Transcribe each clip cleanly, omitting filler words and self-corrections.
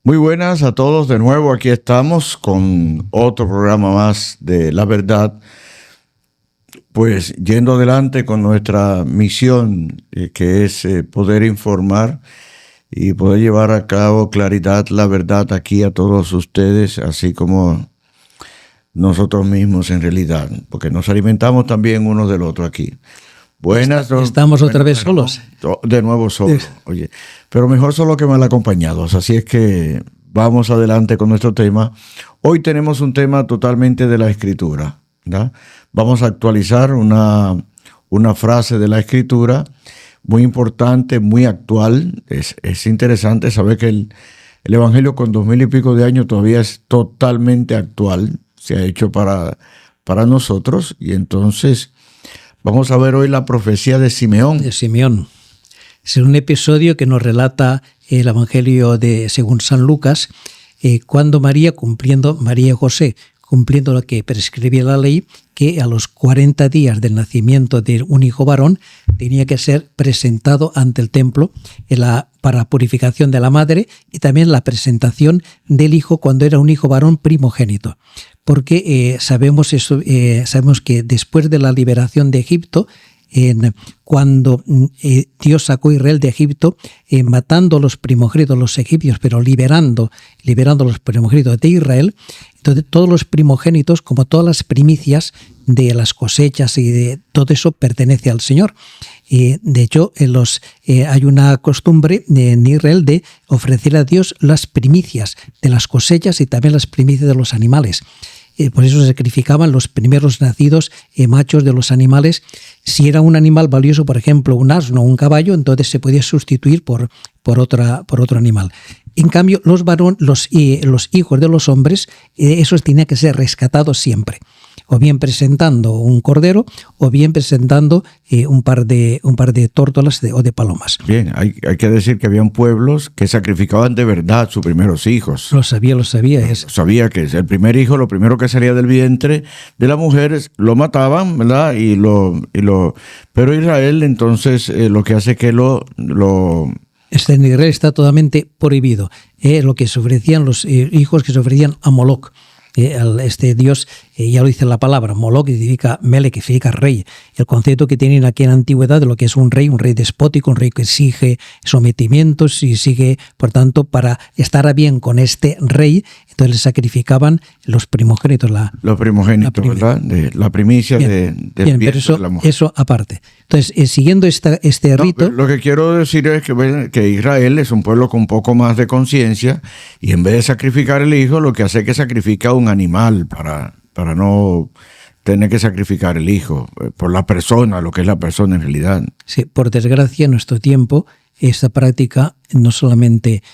Muy buenas a todos de nuevo, aquí estamos con otro programa más de La Verdad, pues yendo adelante con nuestra misión que es poder informar y poder llevar a cabo claridad, la verdad aquí a todos ustedes, así como nosotros mismos en realidad, porque nos alimentamos también uno del otro aquí. Buenas. Estamos otra vez solos. De nuevo solos. Oye, pero mejor solo que mal acompañados. Así es que vamos adelante con nuestro tema. Hoy tenemos un tema totalmente de la Escritura, ¿verdad? Vamos a actualizar una frase de la Escritura muy importante, muy actual. Es interesante saber que el Evangelio con 2000 y pico de años todavía es totalmente actual. Se ha hecho para nosotros y entonces vamos a ver hoy la profecía de Simeón. De Simeón. Es un episodio que nos relata el Evangelio según San Lucas, cuando María y José, cumpliendo lo que prescribía la ley, que a los 40 días del nacimiento de un hijo varón tenía que ser presentado ante el templo para purificación de la madre y también la presentación del hijo cuando era un hijo varón primogénito. Porque sabemos que después de la liberación de Egipto, cuando Dios sacó a Israel de Egipto, matando a los primogénitos, los egipcios, pero liberando a los primogénitos de Israel, entonces todos los primogénitos, como todas las primicias de las cosechas y de todo eso, pertenece al Señor. De hecho, hay una costumbre en Israel de ofrecer a Dios las primicias de las cosechas y también las primicias de los animales. Por eso se sacrificaban los primeros nacidos machos de los animales. Si era un animal valioso, por ejemplo, un asno o un caballo, entonces se podía sustituir por otro animal. En cambio, los hijos de los hombres, esos tenían que ser rescatados siempre, o bien presentando un cordero, o bien presentando un par de tórtolas o de palomas. Bien, hay que decir que habían pueblos que sacrificaban de verdad sus primeros hijos. Lo sabía. Sabía que el primer hijo, lo primero que salía del vientre de la mujer, lo mataban, ¿verdad? Pero Israel entonces lo que hace es que en Israel está totalmente prohibido. Lo que se ofrecían los hijos que se ofrecían a Moloch. Este Dios, ya lo dice la palabra, Moloch significa Melech, que significa rey. El concepto que tienen aquí en la antigüedad de lo que es un rey despótico, un rey que exige sometimientos y sigue, por tanto, para estar a bien con este rey, entonces le sacrificaban los primogénitos. Los primogénitos, ¿verdad? La primicia bien, del pero de la mujer. Eso aparte. Entonces, siguiendo este rito... Lo que quiero decir es que Israel es un pueblo con un poco más de conciencia y en vez de sacrificar el hijo, lo que hace es que sacrifica un animal para no tener que sacrificar el hijo, por la persona, lo que es la persona en realidad. Sí, por desgracia, en nuestro tiempo, esta práctica no solamente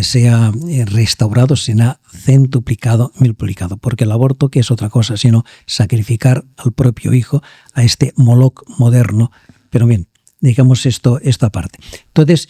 se ha restaurado, sino ha centuplicado, multiplicado, porque el aborto, que es otra cosa, sino sacrificar al propio hijo, a este Moloch moderno. Pero bien, digamos esto aparte. Entonces,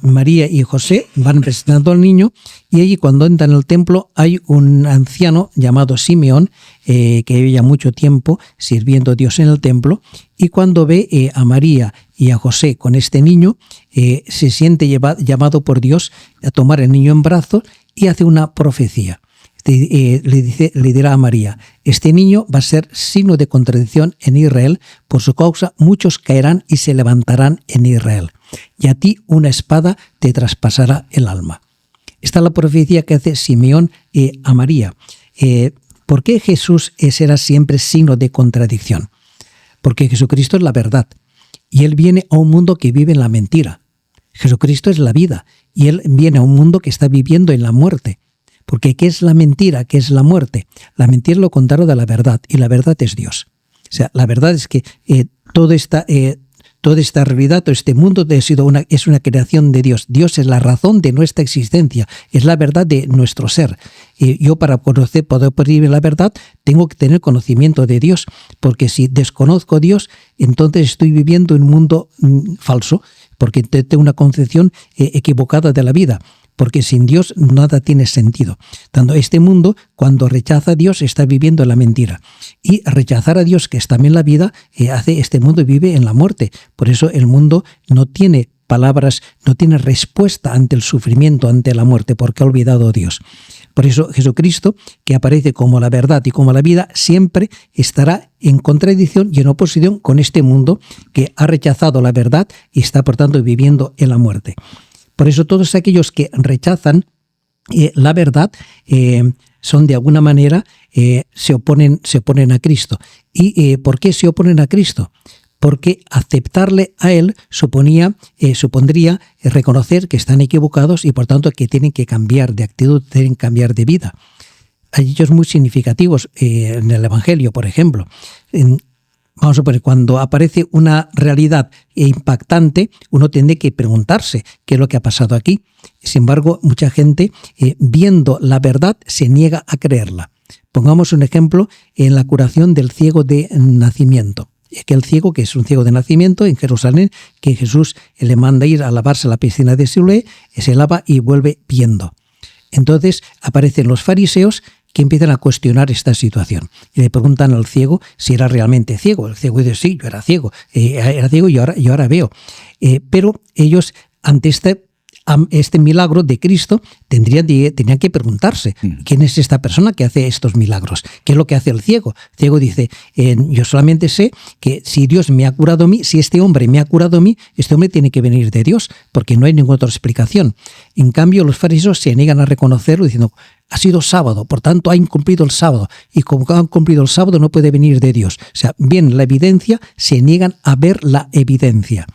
María y José van presentando al niño y allí cuando entran al templo hay un anciano llamado Simeón que lleva ya mucho tiempo sirviendo a Dios en el templo y cuando ve a María y a José con este niño, se siente llamado por Dios a tomar el niño en brazos y hace una profecía. Le dirá a María: este niño va a ser signo de contradicción en Israel, por su causa muchos caerán y se levantarán en Israel, y a ti una espada te traspasará el alma. Esta es la profecía que hace Simeón a María. ¿Por qué Jesús será siempre signo de contradicción? Porque Jesucristo es la verdad, y Él viene a un mundo que vive en la mentira. Jesucristo es la vida, y Él viene a un mundo que está viviendo en la muerte. Porque ¿qué es la mentira? ¿Qué es la muerte? La mentira es lo contrario de la verdad, y la verdad es Dios. O sea, la verdad es que toda esta realidad, todo este mundo es una creación de Dios. Dios es la razón de nuestra existencia, es la verdad de nuestro ser. Yo para poder vivir la verdad tengo que tener conocimiento de Dios, porque si desconozco a Dios, entonces estoy viviendo en un mundo falso, porque tengo una concepción equivocada de la vida. Porque sin Dios nada tiene sentido. Tanto este mundo, cuando rechaza a Dios, está viviendo en la mentira. Y rechazar a Dios, que es también la vida, hace este mundo vive en la muerte. Por eso el mundo no tiene palabras, no tiene respuesta ante el sufrimiento, ante la muerte, porque ha olvidado a Dios. Por eso Jesucristo, que aparece como la verdad y como la vida, siempre estará en contradicción y en oposición con este mundo que ha rechazado la verdad y está, por tanto, viviendo en la muerte. Por eso todos aquellos que rechazan la verdad son de alguna manera, se oponen a Cristo. ¿Y por qué se oponen a Cristo? Porque aceptarle a Él supondría reconocer que están equivocados y por tanto que tienen que cambiar de actitud, tienen que cambiar de vida. Hay hechos muy significativos en el Evangelio, por ejemplo. Vamos a poner, cuando aparece una realidad impactante, uno tiene que preguntarse qué es lo que ha pasado aquí. Sin embargo, mucha gente, viendo la verdad, se niega a creerla. Pongamos un ejemplo en la curación del ciego de nacimiento. Aquel ciego, que es un ciego de nacimiento en Jerusalén, que Jesús le manda ir a lavarse a la piscina de Siloé, se lava y vuelve viendo. Entonces aparecen los fariseos que empiezan a cuestionar esta situación y le preguntan al ciego si era realmente ciego. El ciego dice, sí, yo era ciego y ahora veo. Pero ellos, ante este milagro de Cristo, tenían que preguntarse, ¿quién es esta persona que hace estos milagros? ¿Qué es lo que hace el ciego? El ciego dice, yo solamente sé que si Dios me ha curado a mí, si este hombre me ha curado a mí, este hombre tiene que venir de Dios, porque no hay ninguna otra explicación. En cambio, los fariseos se niegan a reconocerlo diciendo, ha sido sábado, por tanto ha incumplido el sábado, y como han cumplido el sábado no puede venir de Dios. O sea, ven la evidencia, se niegan a ver la evidencia.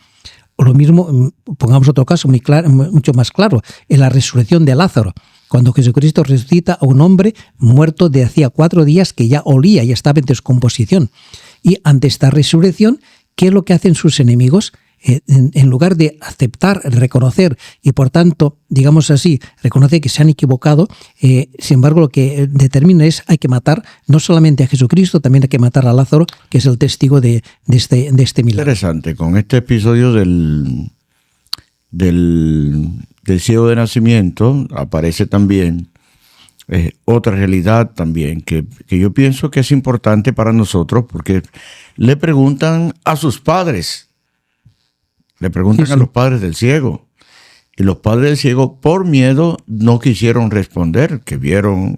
O lo mismo, pongamos otro caso mucho más claro, en la resurrección de Lázaro, cuando Jesucristo resucita a un hombre muerto de hacía 4 días que ya olía y estaba en descomposición. Y ante esta resurrección, ¿qué es lo que hacen sus enemigos? En lugar de aceptar, reconocer y por tanto, digamos así, reconocer que se han equivocado, sin embargo lo que determina es hay que matar no solamente a Jesucristo, también hay que matar a Lázaro, que es el testigo de este milagro. Interesante, con este episodio del ciego de nacimiento aparece también otra realidad también que yo pienso que es importante para nosotros, porque le preguntan a sus padres. Le preguntan a los padres del ciego. Y los padres del ciego, por miedo, no quisieron responder, que vieron,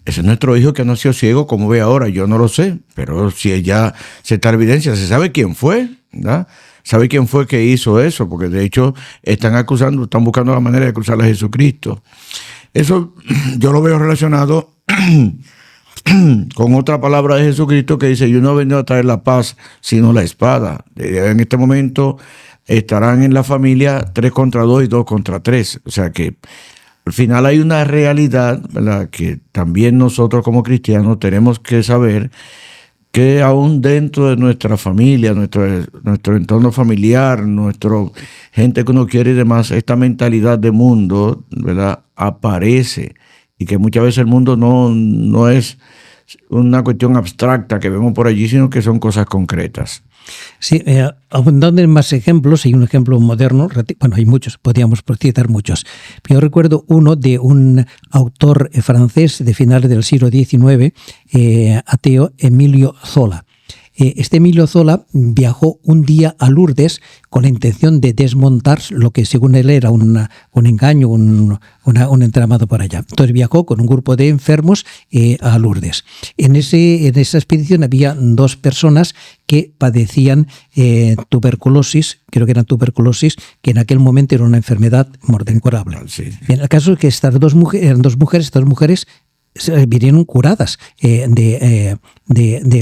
ese es nuestro hijo que nació ciego, como ve ahora, yo no lo sé, pero si ya se está evidencia, se sabe quién fue, ¿verdad? Sabe quién fue que hizo eso, porque de hecho están buscando la manera de acusar a Jesucristo. Eso yo lo veo relacionado con otra palabra de Jesucristo que dice, yo no he venido a traer la paz, sino la espada. En este momento estarán en la familia 3 contra 2 y 2 contra 3. O sea que al final hay una realidad, ¿verdad?, que también nosotros como cristianos tenemos que saber que aún dentro de nuestra familia, nuestro entorno familiar, gente que uno quiere y demás, esta mentalidad de mundo, ¿verdad?, aparece, y que muchas veces el mundo no es una cuestión abstracta que vemos por allí, sino que son cosas concretas. Sí, abundando en más ejemplos, hay un ejemplo moderno, bueno, hay muchos, podríamos citar muchos. Yo recuerdo uno de un autor francés de finales del siglo XIX, ateo, Emilio Zola. Este Emilio Zola viajó un día a Lourdes con la intención de desmontar lo que según él era un engaño, un entramado por allá. Entonces viajó con un grupo de enfermos a Lourdes. En esa expedición había 2 personas que padecían tuberculosis, creo que era tuberculosis, que en aquel momento era una enfermedad mortal incurable. Sí. En el caso es que estas dos mujeres vinieron curadas de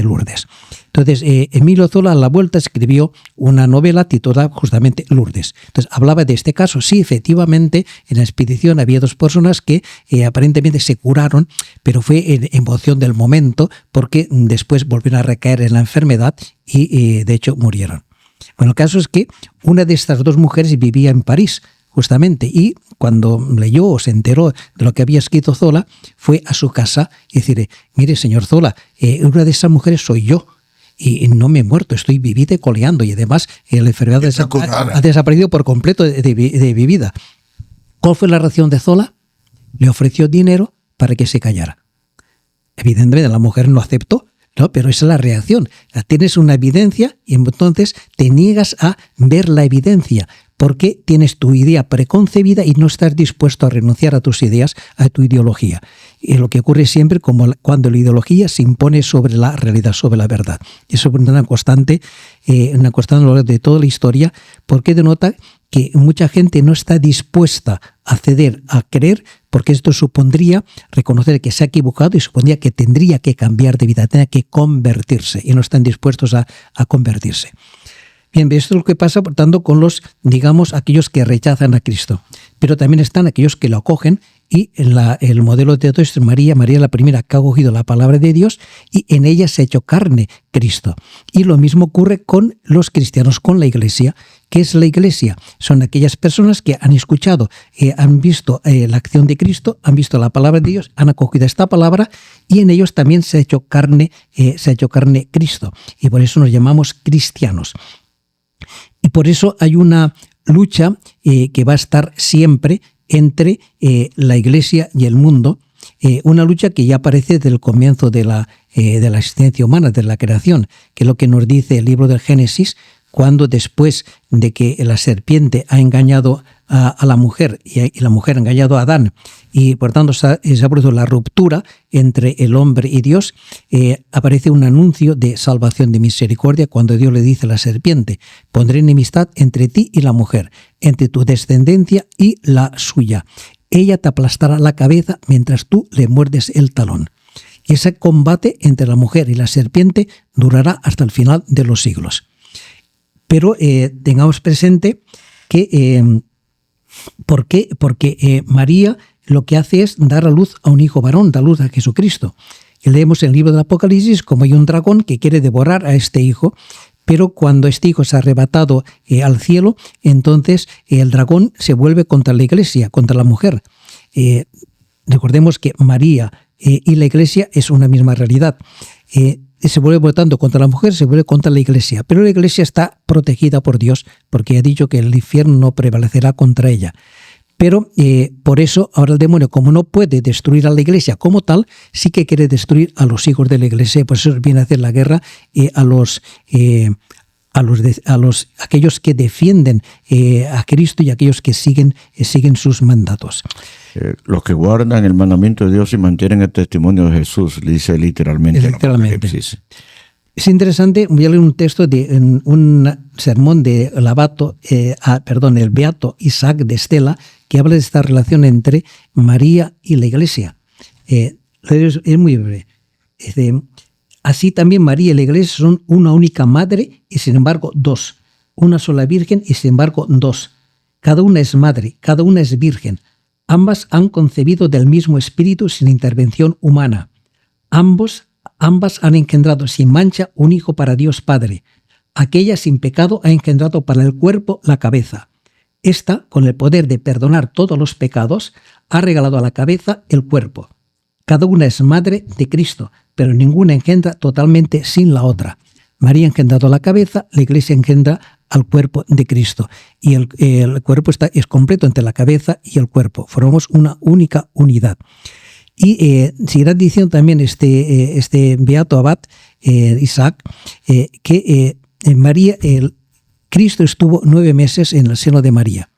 Lourdes. Entonces, Emilio Zola a la vuelta escribió una novela titulada justamente Lourdes. Entonces, hablaba de este caso. Sí, efectivamente, en la expedición había 2 personas que aparentemente se curaron, pero fue en emoción del momento, porque después volvieron a recaer en la enfermedad y de hecho murieron. Bueno, el caso es que una de estas 2 mujeres vivía en París, justamente, y cuando leyó o se enteró de lo que había escrito Zola, fue a su casa y decirle, mire, señor Zola, una de esas mujeres soy yo, y no me he muerto, estoy vivida y coleando, y además la enfermedad ha desaparecido por completo de mi vida. ¿Cuál fue la reacción de Zola? Le ofreció dinero para que se callara. Evidentemente la mujer no aceptó, ¿no? Pero esa es la reacción. Tienes una evidencia y entonces te niegas a ver la evidencia. porque tienes tu idea preconcebida y no estás dispuesto a renunciar a tus ideas, a tu ideología. Y lo que ocurre siempre como cuando la ideología se impone sobre la realidad, sobre la verdad. Eso es una constante a lo largo de toda la historia, porque denota que mucha gente no está dispuesta a ceder, a creer, porque esto supondría reconocer que se ha equivocado y supondría que tendría que cambiar de vida, tendría que convertirse, y no están dispuestos a convertirse. Bien, esto es lo que pasa, por tanto, con los, digamos, aquellos que rechazan a Cristo. Pero también están aquellos que lo acogen, y el modelo de todo esto es María es la primera que ha acogido la palabra de Dios y en ella se ha hecho carne Cristo. Y lo mismo ocurre con los cristianos, con la Iglesia. ¿Qué es la Iglesia? Son aquellas personas que han escuchado, han visto la acción de Cristo, han visto la palabra de Dios, han acogido esta palabra y en ellos también se ha hecho carne Cristo. Y por eso nos llamamos cristianos. Y por eso hay una lucha que va a estar siempre entre la Iglesia y el mundo, una lucha que ya aparece desde el comienzo de la existencia humana, de la creación, que es lo que nos dice el libro del Génesis, cuando después de que la serpiente ha engañado a la mujer y la mujer ha engañado a Adán, y por tanto se ha producido la ruptura entre el hombre y Dios, aparece un anuncio de salvación, de misericordia, cuando Dios le dice a la serpiente: pondré enemistad entre ti y la mujer, entre tu descendencia y la suya. Ella te aplastará la cabeza mientras tú le muerdes el talón. Y ese combate entre la mujer y la serpiente durará hasta el final de los siglos. Pero tengamos presente que ¿por qué? Porque María lo que hace es dar a luz a un hijo varón, da a luz a Jesucristo. Y leemos en el libro del Apocalipsis como hay un dragón que quiere devorar a este hijo, pero cuando este hijo es arrebatado al cielo, entonces el dragón se vuelve contra la Iglesia, contra la mujer. Recordemos que María y la Iglesia es una misma realidad. Se vuelve votando contra la mujer, se vuelve contra la Iglesia. Pero la Iglesia está protegida por Dios, porque ha dicho que el infierno no prevalecerá contra ella. Pero por eso ahora el demonio, como no puede destruir a la Iglesia como tal, sí que quiere destruir a los hijos de la Iglesia. Por eso viene a hacer la guerra a aquellos que defienden a Cristo y a aquellos que siguen sus mandatos. Los que guardan el mandamiento de Dios y mantienen el testimonio de Jesús, dice literalmente. Es interesante, voy a leer un texto de un sermón de el beato Isaac de Estela, que habla de esta relación entre María y la Iglesia. Es muy breve. Así también María y la Iglesia son una única madre y sin embargo dos. Una sola virgen y sin embargo dos. Cada una es madre, cada una es virgen. Ambas han concebido del mismo espíritu sin intervención humana. Ambas han engendrado sin mancha un hijo para Dios Padre. Aquella sin pecado ha engendrado para el cuerpo la cabeza. Esta, con el poder de perdonar todos los pecados, ha regalado a la cabeza el cuerpo. Cada una es madre de Cristo, pero ninguna engendra totalmente sin la otra. María ha engendrado la cabeza, la Iglesia engendra al cuerpo de Cristo. Y el cuerpo es completo entre la cabeza y el cuerpo. Formamos una única unidad. Y seguirá diciendo también este beato abad, Isaac, que Cristo estuvo 9 meses en el seno de María.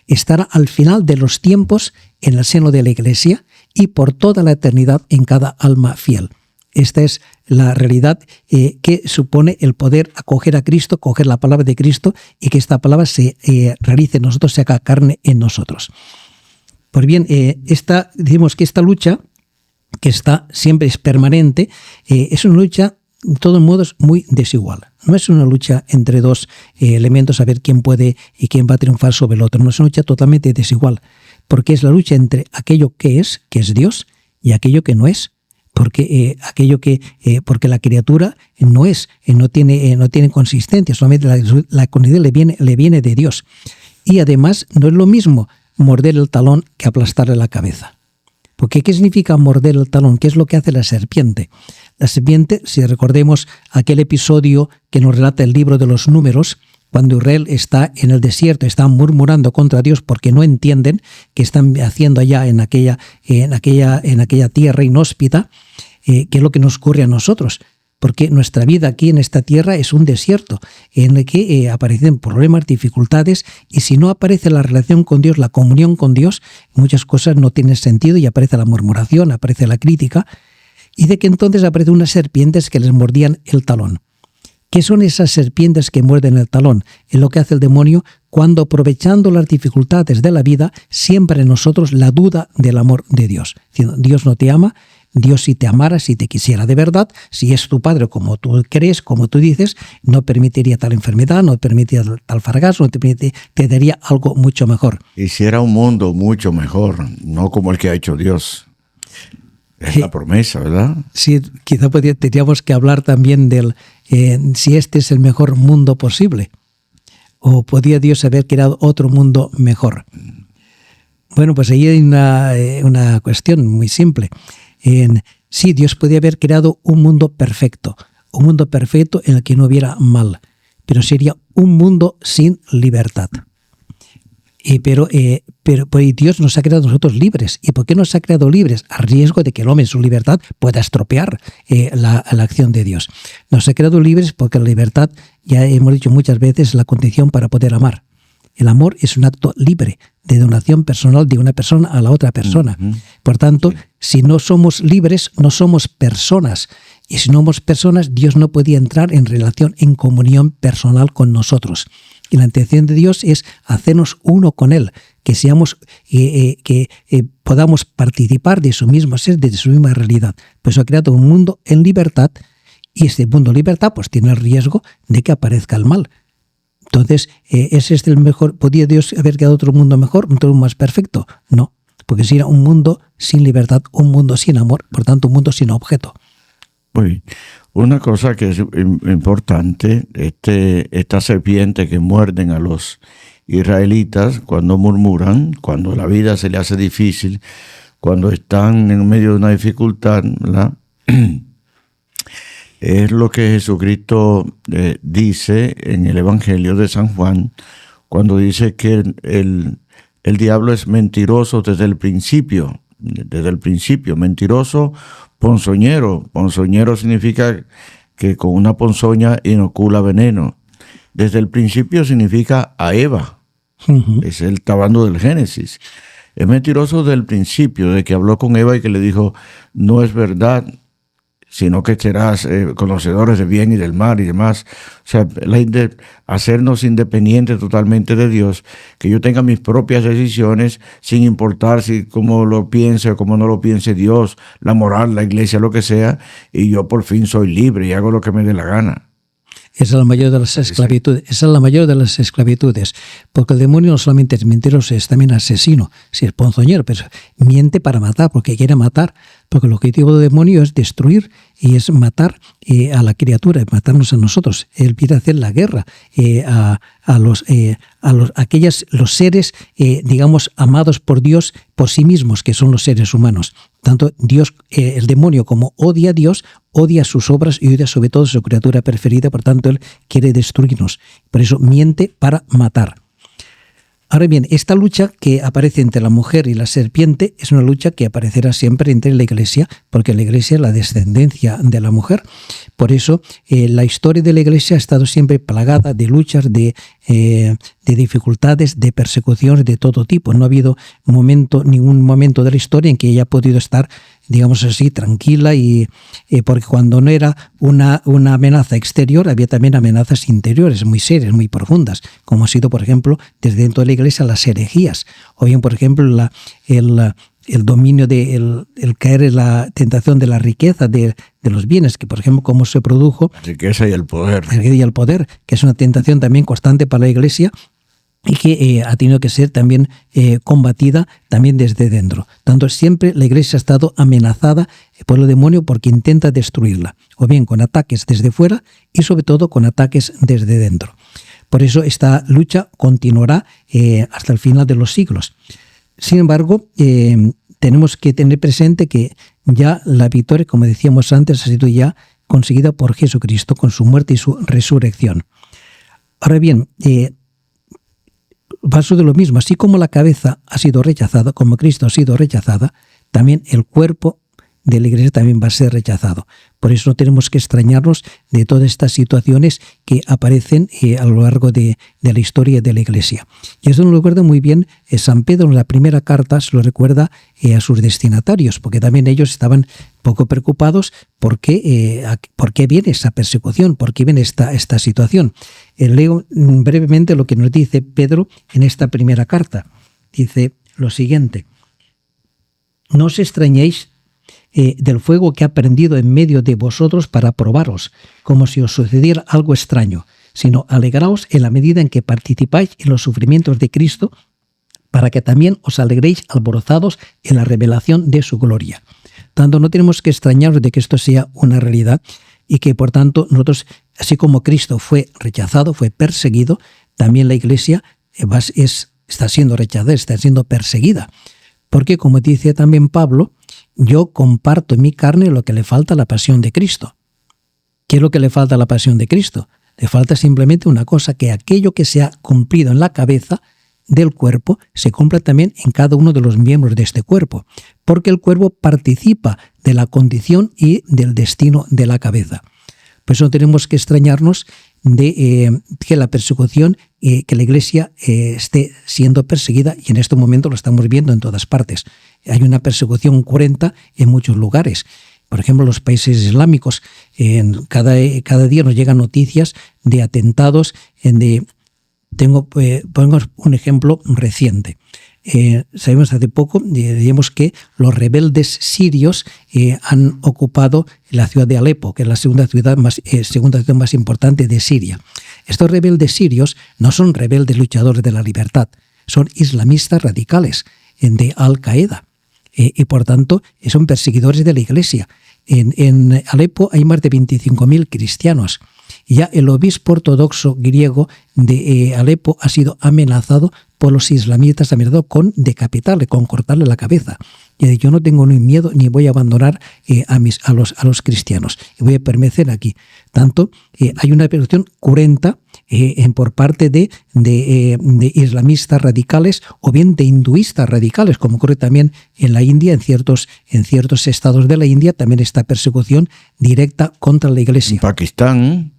Estará al final de los tiempos en el seno de la Iglesia y por toda la eternidad en cada alma fiel. Esta es la realidad que supone el poder acoger a Cristo, coger la palabra de Cristo y que esta palabra se realice en nosotros, se haga carne en nosotros. Pues bien, decimos que esta lucha, que siempre es permanente, es una lucha de todos modos muy desigual. No es una lucha entre dos elementos a ver quién puede y quién va a triunfar sobre el otro. No es una lucha totalmente desigual, porque es la lucha entre aquello que es Dios, y aquello que no es. Porque porque la criatura no tiene consistencia, solamente la consistencia le viene de Dios. Y además no es lo mismo morder el talón que aplastarle la cabeza. Porque ¿qué significa morder el talón? ¿Qué es lo que hace la serpiente? La serpiente, si recordemos aquel episodio que nos relata el libro de los Números, cuando Israel está en el desierto, están murmurando contra Dios porque no entienden qué están haciendo allá en aquella tierra inhóspita, qué es lo que nos ocurre a nosotros. porque nuestra vida aquí en esta tierra es un desierto en el que aparecen problemas, dificultades, y si no aparece la relación con Dios, la comunión con Dios, muchas cosas no tienen sentido y aparece la murmuración, aparece la crítica, y de que entonces aparecen unas serpientes que les mordían el talón. ¿Qué son esas serpientes que muerden el talón? Es lo que hace el demonio cuando, aprovechando las dificultades de la vida, siembra en nosotros la duda del amor de Dios. Diciendo, Dios no te ama, Dios si te amara, si te quisiera de verdad, si es tu Padre como tú crees, como tú dices, no permitiría tal enfermedad, no permitiría tal fracaso, te daría algo mucho mejor. Hiciera un mundo mucho mejor, no como el que ha hecho Dios. Es la promesa, ¿verdad? Sí, quizá tendríamos que hablar también del si este es el mejor mundo posible. ¿O podría Dios haber creado otro mundo mejor? Bueno, pues ahí hay una cuestión muy simple. Sí, Dios podría haber creado un mundo perfecto en el que no hubiera mal, pero sería un mundo sin libertad. Pero Dios nos ha creado a nosotros libres. ¿Y por qué nos ha creado libres? A riesgo de que el hombre en su libertad pueda estropear la acción de Dios. Nos ha creado libres porque la libertad, ya hemos dicho muchas veces, es la condición para poder amar. El amor es un acto libre de donación personal de una persona a la otra persona. Por tanto, si no somos libres, no somos personas. Y si no somos personas, Dios no podía entrar en relación, en comunión personal con nosotros. Y la intención de Dios es hacernos uno con Él, que seamos, podamos participar de su mismo ser, de su misma realidad. Por eso ha creado un mundo en libertad, y este mundo en libertad pues tiene el riesgo de que aparezca el mal. Entonces, ¿es este el mejor? ¿Podría Dios haber creado otro mundo mejor, un mundo más perfecto? No, porque sería un mundo sin libertad, un mundo sin amor, por tanto un mundo sin objeto. Muy una cosa que es importante, esta serpiente que muerden a los israelitas cuando murmuran, cuando la vida se le hace difícil, cuando están en medio de una dificultad, ¿verdad? Es lo que Jesucristo dice en el Evangelio de San Juan, cuando dice que el diablo es mentiroso desde el principio, mentiroso, ponzoñero. Ponzoñero significa que con una ponzoña inocula veneno. Desde el principio significa a Eva. Es el hablando del Génesis. Es mentiroso desde el principio, de que habló con Eva y que le dijo, no es verdad, sino que serás conocedores del bien y del mal y demás. O sea, hacernos independientes totalmente de Dios, que yo tenga mis propias decisiones sin importar si cómo lo piense o cómo no lo piense Dios, la moral, la iglesia, lo que sea, y yo por fin soy libre y hago lo que me dé la gana. Esa es la mayor de las esclavitudes. Esa es la mayor de las esclavitudes. Porque el demonio no solamente es mentiroso, es también asesino. Si es ponzoñero, pero miente para matar, porque quiere matar. Porque el objetivo del demonio es destruir y es matar a la criatura, matarnos a nosotros. Él quiere hacer la guerra a los seres, digamos, amados por Dios por sí mismos, que son los seres humanos. Tanto Dios, el demonio, como odia a Dios, odia sus obras y odia sobre todo a su criatura preferida. Por tanto, él quiere destruirnos. Por eso miente para matar. Ahora bien, esta lucha que aparece entre la mujer y la serpiente es una lucha que aparecerá siempre entre la Iglesia, porque la Iglesia es la descendencia de la mujer. Por eso, la historia de la Iglesia ha estado siempre plagada de luchas, de dificultades, de persecuciones de todo tipo. No ha habido ningún momento de la historia en que ella ha podido estar, digamos así, tranquila, y porque cuando no era una amenaza exterior, había también amenazas interiores muy serias, muy profundas, como ha sido, por ejemplo, desde dentro de la Iglesia las herejías, o bien, por ejemplo, el dominio el caer en la tentación de la riqueza, de los bienes, que por ejemplo, cómo se produjo. La riqueza y el poder. La riqueza y el poder, que es una tentación también constante para la Iglesia, y que ha tenido que ser también combatida también desde dentro. Tanto siempre la Iglesia ha estado amenazada por el demonio porque intenta destruirla, o bien con ataques desde fuera y sobre todo con ataques desde dentro. Por eso esta lucha continuará hasta el final de los siglos. Sin embargo, tenemos que tener presente que ya la victoria, como decíamos antes, ha sido ya conseguida por Jesucristo con su muerte y su resurrección. Ahora bien, paso de lo mismo, así como la cabeza ha sido rechazada, como Cristo ha sido rechazada, también el cuerpo de la Iglesia también va a ser rechazado. Por eso no tenemos que extrañarnos de todas estas situaciones que aparecen a lo largo de la historia de la Iglesia. Y eso nos lo recuerda muy bien San Pedro en la primera carta, se lo recuerda a sus destinatarios, porque también ellos estaban poco preocupados por qué viene esa persecución, por qué viene esta situación. Leo brevemente lo que nos dice Pedro en esta primera carta. Dice lo siguiente: no os extrañéis del fuego que ha prendido en medio de vosotros para probaros, como si os sucediera algo extraño, sino alegraos en la medida en que participáis en los sufrimientos de Cristo, para que también os alegréis alborozados en la revelación de su gloria. Tanto no tenemos que extrañarnos de que esto sea una realidad y que por tanto nosotros, así como Cristo fue rechazado, fue perseguido, también la Iglesia está siendo rechazada, está siendo perseguida. Porque, como dice también Pablo, yo comparto en mi carne lo que le falta a la pasión de Cristo. ¿Qué es lo que le falta a la pasión de Cristo? Le falta simplemente una cosa, que aquello que se ha cumplido en la cabeza del cuerpo se cumpla también en cada uno de los miembros de este cuerpo, porque el cuerpo participa de la condición y del destino de la cabeza. Por eso no tenemos que extrañarnos de que la persecución, que la Iglesia esté siendo perseguida, y en este momento lo estamos viendo en todas partes. Hay una persecución cruenta en muchos lugares. Por ejemplo, los países islámicos, cada día nos llegan noticias de atentados. Pongo un ejemplo reciente. Sabemos hace poco, digamos que los rebeldes sirios han ocupado la ciudad de Alepo, que es la segunda ciudad más importante de Siria. Estos rebeldes sirios no son rebeldes luchadores de la libertad, son islamistas radicales de Al-Qaeda, y por tanto son perseguidores de la Iglesia. En Alepo hay más de 25.000 cristianos. Ya el obispo ortodoxo griego de Alepo ha sido amenazado por los islamistas, con decapitarle, con cortarle la cabeza. Y yo no tengo ni miedo ni voy a abandonar a los cristianos, y voy a permanecer aquí. Tanto hay una persecución cruenta por parte de islamistas radicales o bien de hinduistas radicales, como ocurre también en la India, en ciertos estados de la India, también esta persecución directa contra la Iglesia. En Pakistán.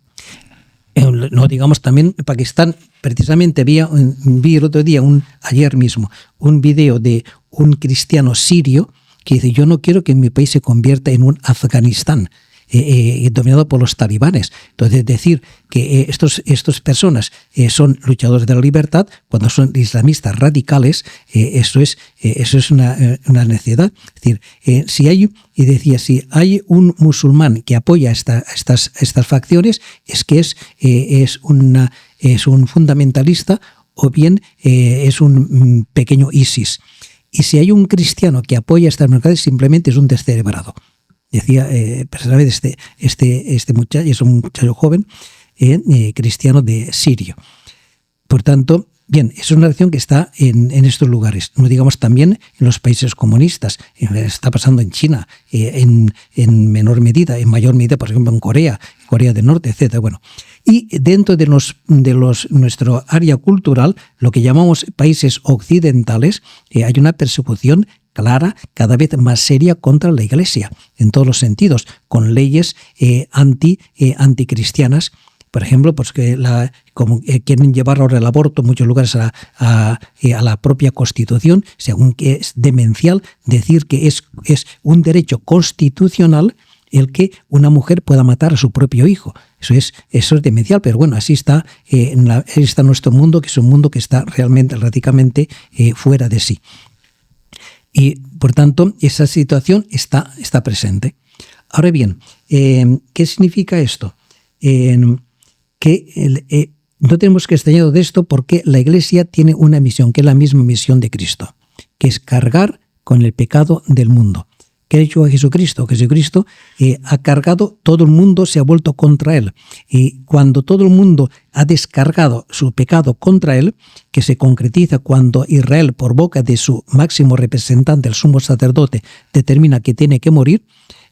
No, digamos también en Pakistán. Precisamente vi el otro día, ayer mismo, un video de un cristiano sirio que dice: yo no quiero que mi país se convierta en un Afganistán dominado por los talibanes. Entonces, decir que estas personas son luchadores de la libertad cuando son islamistas radicales, eso es una necedad. Es decir, si hay un musulmán que apoya estas facciones, es que es un fundamentalista, o bien es un pequeño ISIS. Y si hay un cristiano que apoya estas mercaderes, simplemente es un descerebrado. Decía personalmente este muchacho, es un muchacho joven, cristiano de Sirio. Por tanto, bien, es una acción que está en estos lugares. No digamos también en los países comunistas. Está pasando en China, en menor medida, en mayor medida, por ejemplo, en Corea del Norte, etc. Bueno, y dentro de nuestro área cultural, lo que llamamos países occidentales, hay una persecución clara, cada vez más seria contra la Iglesia, en todos los sentidos, con leyes anticristianas. Por ejemplo, pues como quieren llevar ahora el aborto en muchos lugares a la propia Constitución, según que es demencial decir que es un derecho constitucional el que una mujer pueda matar a su propio hijo. Eso es demencial, pero bueno, así está nuestro mundo, que es un mundo que está realmente, radicalmente fuera de sí. Y, por tanto, esa situación está presente. Ahora bien, ¿qué significa esto? Que no tenemos que extrañar de esto, porque la Iglesia tiene una misión, que es la misma misión de Cristo, que es cargar con el pecado del mundo. ¿Qué ha hecho Jesucristo? Jesucristo ha cargado, todo el mundo se ha vuelto contra él. Y cuando todo el mundo ha descargado su pecado contra él, que se concretiza cuando Israel, por boca de su máximo representante, el sumo sacerdote, determina que tiene que morir,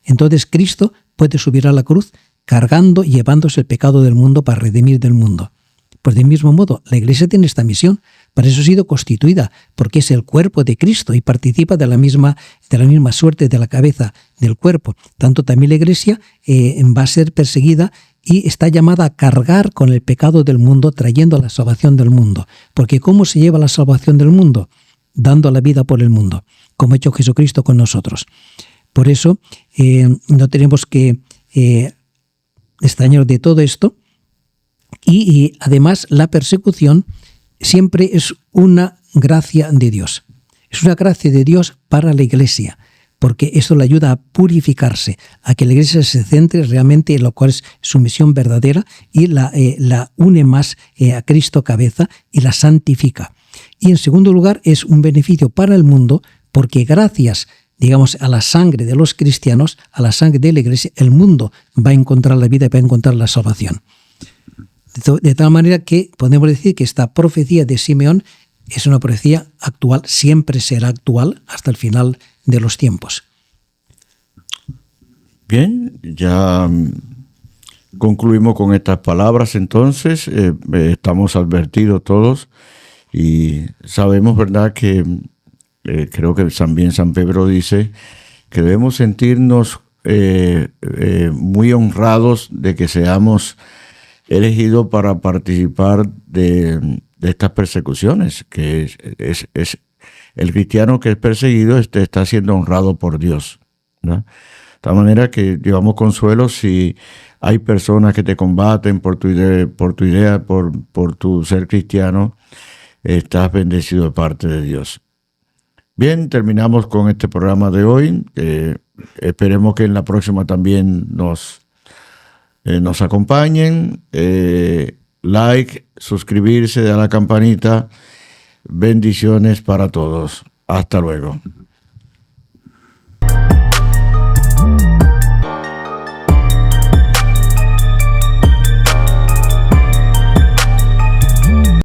entonces Cristo puede subir a la cruz cargando y llevándose el pecado del mundo para redimir del mundo. Pues del mismo modo, la Iglesia tiene esta misión, Para eso ha sido constituida, porque es el cuerpo de Cristo y participa de la misma suerte de la cabeza del cuerpo. Tanto también la Iglesia va a ser perseguida y está llamada a cargar con el pecado del mundo, trayendo la salvación del mundo. Porque ¿cómo se lleva la salvación del mundo? Dando la vida por el mundo, como ha hecho Jesucristo con nosotros. Por eso no tenemos que extrañarnos de todo esto. Y además la persecución siempre es una gracia de Dios. Es una gracia de Dios para la Iglesia, porque esto le ayuda a purificarse, a que la Iglesia se centre realmente en lo cual es su misión verdadera y la une más a Cristo cabeza y la santifica. Y en segundo lugar es un beneficio para el mundo, porque gracias, digamos, a la sangre de los cristianos, a la sangre de la Iglesia, el mundo va a encontrar la vida y va a encontrar la salvación. De tal manera que podemos decir que esta profecía de Simeón es una profecía actual, siempre será actual hasta el final de los tiempos. Bien, ya concluimos con estas palabras entonces. Estamos advertidos todos y sabemos, ¿verdad?, que creo que también San Pedro dice que debemos sentirnos muy honrados de que seamos elegido para participar de estas persecuciones, que es el cristiano que es perseguido está siendo honrado por Dios, ¿no? De tal manera que llevamos consuelo si hay personas que te combaten por tu idea, por tu ser cristiano, estás bendecido de parte de Dios. Bien, terminamos con este programa de hoy. Esperemos que en la próxima también nos acompañen, like, suscribirse, dar a la campanita. Bendiciones para todos. Hasta luego.